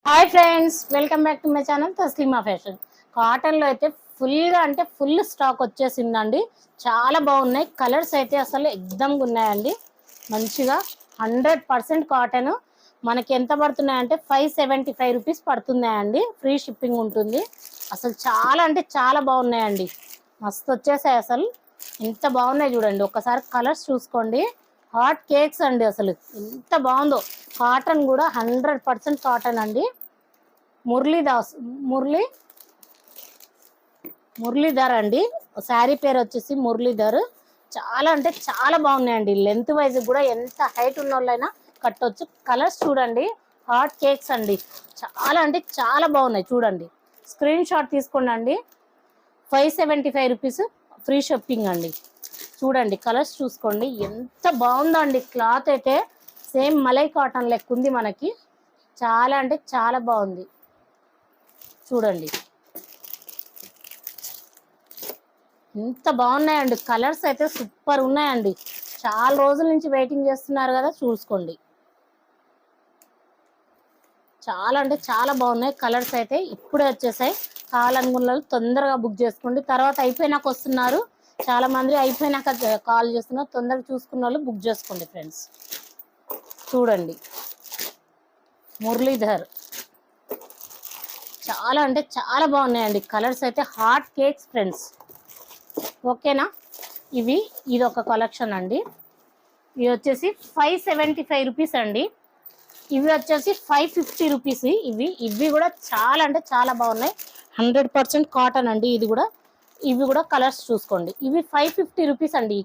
Hi friends, welcome back to my channel Taslima fashion. కాటన్లో అయితే ఫుల్గా అంటే ఫుల్ స్టాక్ వచ్చేసిందండి. చాలా బాగున్నాయి. కలర్స్ అయితే అసలు ఎగ్దమ్గా ఉన్నాయండి. మంచిగా 100% కాటన్. మనకి ఎంత పడుతున్నాయంటే 575 రూపీస్ పడుతున్నాయండి. ఫ్రీ షిప్పింగ్ ఉంటుంది. అసలు చాలా అంటే చాలా బాగున్నాయండి. మస్తు వచ్చేసాయి. అసలు ఎంత బాగున్నాయి చూడండి. ఒక్కసారి కలర్స్ చూసుకోండి. హాట్ కేక్స్ అండి. అసలు ఎంత బాగుందో. కాటన్ కూడా 100% కాటన్ అండి. మురళీధర్ అండి. శారీ పేరు వచ్చేసి మురళీధర్. చాలా అంటే చాలా బాగున్నాయండి. లెంత్ వైజ్ కూడా ఎంత హైట్ ఉన్న వాళ్ళైనా కట్టొచ్చు. కలర్స్ చూడండి. హాట్ కేక్స్ అండి. చాలా అంటే చాలా బాగున్నాయి చూడండి. స్క్రీన్ షాట్ తీసుకోండి అండి. 575 రూపీస్ ఫ్రీ షిప్పింగ్ అండి. చూడండి కలర్స్ చూసుకోండి. ఎంత బాగుందో అండి. క్లాత్ అయితే సేమ్ మలై కాటన్ లెక్క ఉంది మనకి. చాలా అంటే చాలా బాగుంది చూడండి. ఎంత బాగున్నాయండి. కలర్స్ అయితే సూపర్ ఉన్నాయండి. చాలా రోజుల నుంచి వెయిటింగ్ చేస్తున్నారు కదా, చూసుకోండి. చాలా అంటే చాలా బాగున్నాయి. కలర్స్ అయితే ఇప్పుడే వచ్చేసాయి. కావాలనుకున్న వాళ్ళు తొందరగా బుక్ చేసుకోండి. తర్వాత అయిపోయినాక వస్తున్నారు చాలా మంది. అయిపోయినాక కాల్ చేస్తున్నారు. తొందరగా చూసుకున్న వాళ్ళు బుక్ చేసుకోండి ఫ్రెండ్స్. చూడండి మురళీధర్. చాలా అంటే చాలా బాగున్నాయండి. కలర్స్ అయితే హాట్ కేక్స్ ఫ్రెండ్స్. ఓకేనా. ఇది ఒక కలెక్షన్ అండి. ఇవి వచ్చేసి 575 రూపీస్ అండి. ఇవి వచ్చేసి 550 రూపీస్. ఇవి కూడా చాలా అంటే చాలా బాగున్నాయి. 100% కాటన్ అండి. ఇవి కూడా కలర్స్ చూసుకోండి. ఇవి 550 రూపీస్ అండి.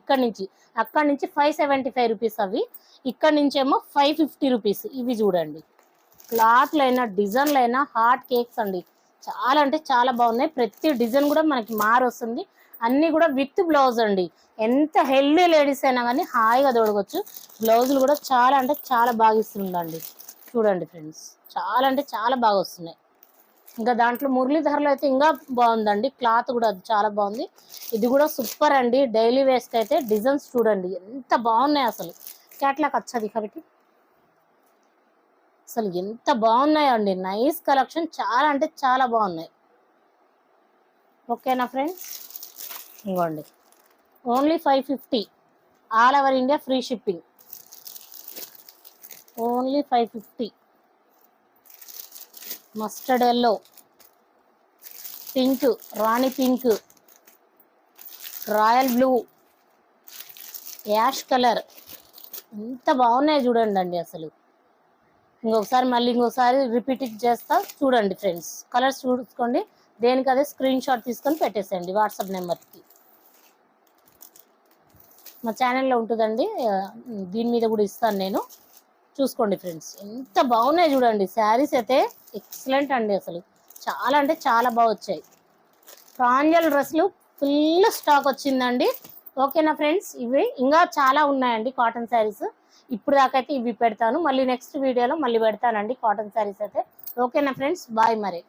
అక్కడి నుంచి 575 రూపీస్. అవి ఇక్కడ నుంచి ఏమో 550 రూపీస్. ఇవి చూడండి. క్లాత్లు అయినా డిజైన్లు అయినా హాట్ కేక్స్ అండి. చాలా అంటే చాలా బాగున్నాయి. ప్రతి డిజైన్ కూడా మనకి వస్తుంది. అన్నీ కూడా విత్ బ్లౌజ్ అండి. ఎంత హెల్దీ లేడీస్ అయినా కానీ హాయిగా తొడగొచ్చు. బ్లౌజులు కూడా చాలా అంటే చాలా బాగా ఇస్తుందండి. చూడండి ఫ్రెండ్స్. చాలా అంటే చాలా బాగా వస్తున్నాయి. ఇంకా దాంట్లో మురళీధరలో అయితే ఇంకా బాగుందండి. క్లాత్ కూడా అది చాలా బాగుంది. ఇది కూడా సూపర్ అండి. డైలీ వేస్కి అయితే డిజైన్స్ చూడండి ఎంత బాగున్నాయి. అసలు క్యాట్లాగ్ వచ్చది కాబట్టి అసలు ఎంత బాగున్నాయండి. Nice collection. చాలా అంటే చాలా బాగున్నాయి. ఓకేనా ఫ్రెండ్స్. ఇంకోండి only 550. All over India free shipping. Only 550. Mustard yellow, pink, rani pink, royal blue, ash colour. ఎంత బాగున్నాయి చూడండి అండి. అసలు ఇంకొకసారి రిపీట్ చేస్తా చూడండి ఫ్రెండ్స్. కలర్స్ చూసుకోండి. దేనికి అదే స్క్రీన్ షాట్ తీసుకొని పెట్టేసేయండి వాట్సాప్ నెంబర్కి. మా ఛానల్లో ఉంటుందండి. దీని మీద కూడా ఇస్తాను నేను. చూసుకోండి ఫ్రెండ్స్. ఎంత బాగున్నాయి చూడండి. శారీస్ అయితే ఎక్సలెంట్ అండి. అసలు చాలా అంటే చాలా బాగా వచ్చాయి. ప్రాంజల్ డ్రెస్లు ఫుల్ స్టాక్ వచ్చిందండి. ఓకేనా ఫ్రెండ్స్. ఇవి ఇంకా చాలా ఉన్నాయండి కాటన్ శారీస్. ఇప్పుడు దాకైతే ఇవి పెడతాను. మళ్ళీ నెక్స్ట్ వీడియోలో మళ్ళీ పెడతానండి కాటన్ శారీస్ అయితే. ఓకేనా ఫ్రెండ్స్. బాయ్ మరి.